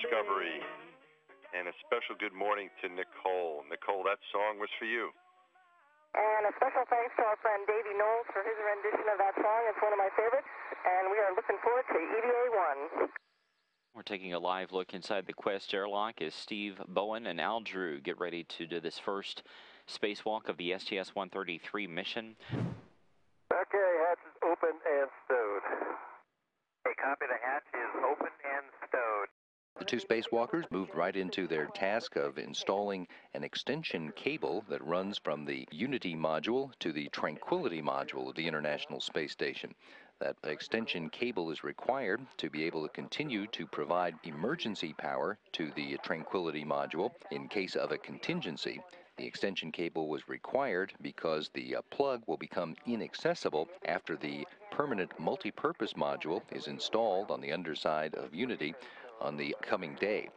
Discovery. And a special good morning to Nicole. Nicole, that song was for you. And a special thanks to our friend Davey Knowles for his rendition of that song. It's one of my favorites, and we are looking forward to EVA 1. We're taking a live look inside the Quest airlock as Steve Bowen and Al Drew get ready to do this first spacewalk of the STS-133 mission. Okay, hatch is open and stowed. Okay, copy, the hatch is open and stowed. The two spacewalkers moved right into their task of installing an extension cable that runs from the Unity module to the Tranquility module of the International Space Station. That extension cable is required to be able to continue to provide emergency power to the Tranquility module in case of a contingency. The extension cable was required because the plug will become inaccessible after the permanent multi-purpose module is installed on the underside of Unity on the coming day.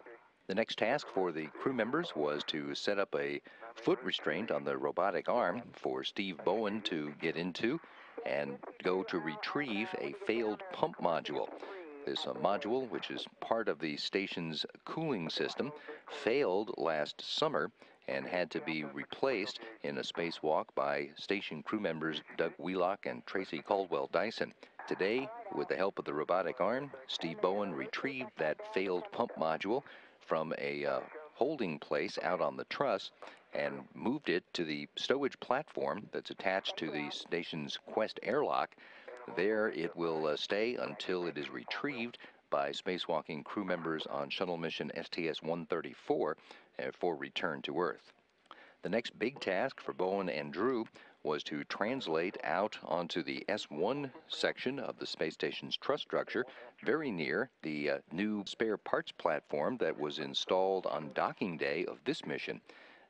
The next task for the crew members was to set up a foot restraint on the robotic arm for Steve Bowen to get into and go to retrieve a failed pump module. This module, which is part of the station's cooling system, failed last summer and had to be replaced in a spacewalk by station crew members Doug Wheelock and Tracy Caldwell Dyson. Today, with the help of the robotic arm, Steve Bowen retrieved that failed pump module from a holding place out on the truss and moved it to the stowage platform that's attached to the station's Quest airlock. There it will stay until it is retrieved by spacewalking crew members on shuttle mission STS-134 for return to Earth. The next big task for Bowen and Drew was to translate out onto the S1 section of the space station's truss structure, very near the new spare parts platform that was installed on docking day of this mission.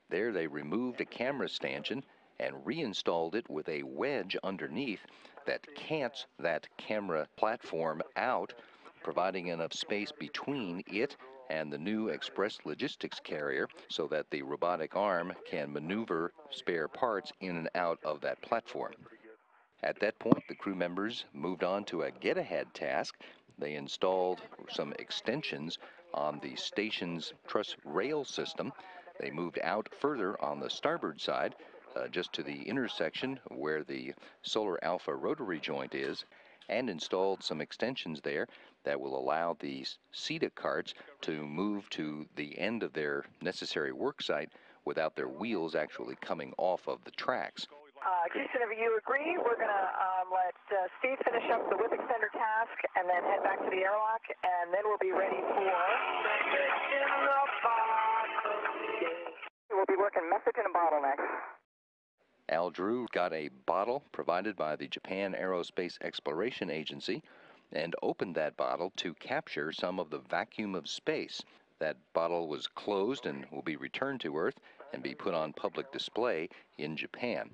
There they removed a camera stanchion and reinstalled it with a wedge underneath that cants that camera platform out, providing enough space between it and the new express logistics carrier so that the robotic arm can maneuver spare parts in and out of that platform. At that point, the crew members moved on to a get-ahead task. They installed some extensions on the station's truss rail system. They moved out further on the starboard side, just to the intersection where the Solar Alpha rotary joint is, and installed some extensions there that will allow the CETA carts to move to the end of their necessary work site without their wheels actually coming off of the tracks. Houston, if you agree, we're going to let Steve finish up the whip extender task and then head back to the airlock, and then we'll be ready for... We'll be working message and bottlenecks. Al Drew got a bottle provided by the Japan Aerospace Exploration Agency and opened that bottle to capture some of the vacuum of space. That bottle was closed and will be returned to Earth and be put on public display in Japan.